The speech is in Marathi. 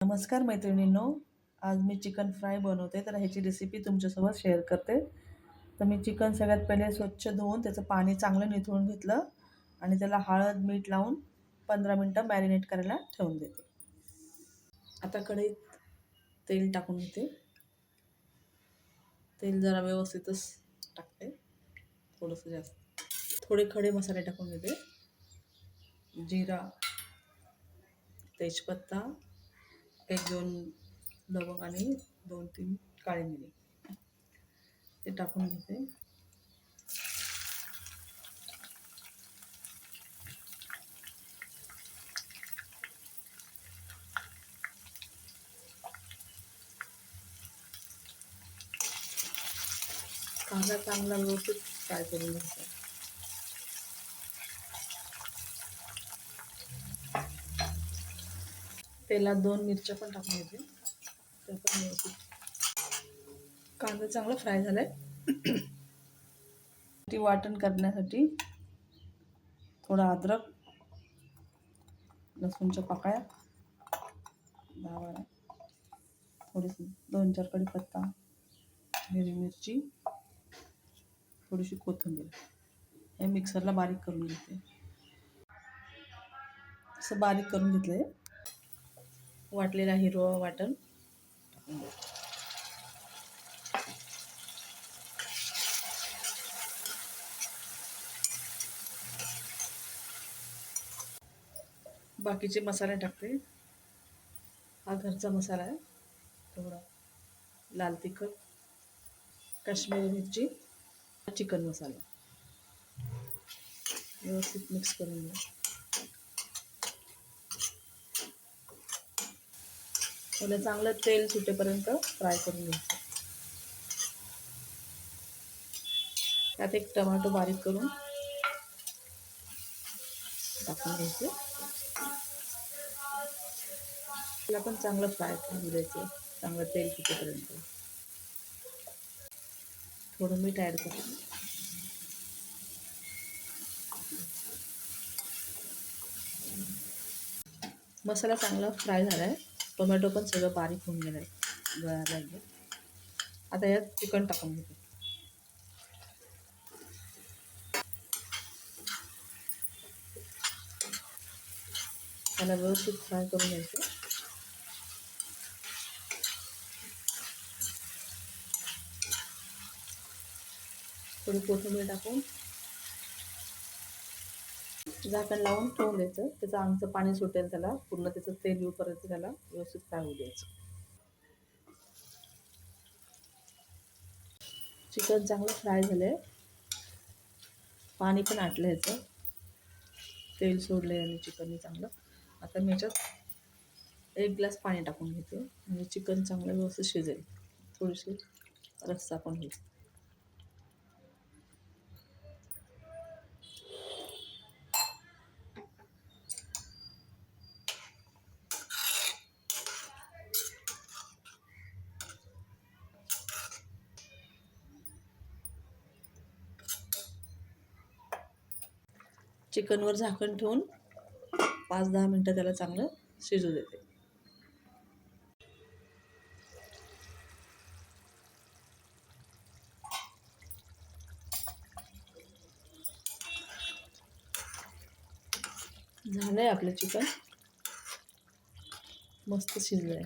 नमस्कार मैत्रिणींनो, आज मी चिकन फ्राय बनवते. तर ह्याची रेसिपी तुमच्यासोबत शेअर करते. तर मी चिकन सगळ्यात पहिले स्वच्छ धुवून त्याचं पाणी चांगलं निथळून घेतलं आणि त्याला हळद मीठ लावून 15 मिनटं मॅरिनेट करायला ठेवून देते. आता कढईत तेल टाकून घेते. तेल जरा व्यवस्थितच टाकते, थोडंसं जास्त. थोडे खडे मसाले टाकून घेते. जिरा, तेजपत्ता, 1-2 लवंग आणि 2-3 काळी मिरी ते टाकून घेते. कांदा चांगला व्यवस्थित फ्राय करून घ्यायचा. तेलात 2 मिरच्या पण टाकून घेते. ते पण व्यवस्थित कांदा चांगला फ्राय झालाय. ती वाटण करण्यासाठी थोडा अद्रक, लसूणच्या पाकळ्या 10-12, थोडीशी 2-4 कढीपत्ता, हिरवी मिरची, थोडीशी कोथिंबीर हे मिक्सरला बारीक करून घेते. असं बारीक करून घेतलंय. वाटलेला हिरवं वाटण टाकून द्यायचं. बाकीचे मसाले टाकते. हा घरचा मसाला आहे. थोडा लाल तिखट, काश्मीरी मिरची, चिकन मसाला व्यवस्थित मिक्स करून घ्या. त्याला चांगलं तेल सुटेपर्यंत फ्राय करून घ्यायचं. त्यात एक टोमॅटो बारीक करून टाकून घ्यायचं. त्याला पण चांगलं फ्राय करून द्यायचं, चांगलं तेल सुटेपर्यंत. थोडं मीठ ॲड करतो. मसाला चांगला फ्राय झाला आहे. टोमॅटो पण सगळं बारीक होऊन गेलं आहे, गळायला लागलं. आता यात चिकन टाकून घेते. त्याला व्यवस्थित फ्राय करून घ्यायचं. थोडी कोथिंबीर टाकून झाकण लावून ठेवून द्यायचं. त्याचं अंगचं पाणी सुटेल, त्याला पूर्ण त्याचं तेल येऊपर्यंत त्याला व्यवस्थित फ्राय होऊ द्यायचं. चिकन चांगलं फ्राय झालं आहे. पाणी पण आटलं ह्याचं, तेल सोडलं आहे आणि चिकनने चांगलं. आता मी ह्याच्यात 1 ग्लास पाणी टाकून घेते म्हणजे चिकन चांगलं व्यवस्थित शिजेल. थोडीशी रस्सा पण होईल. चिकनवर झाकण ठेवून 5-10 मिनटं त्याला चांगलं शिजू देते. झालंय आपलं चिकन, मस्त शिजलंय.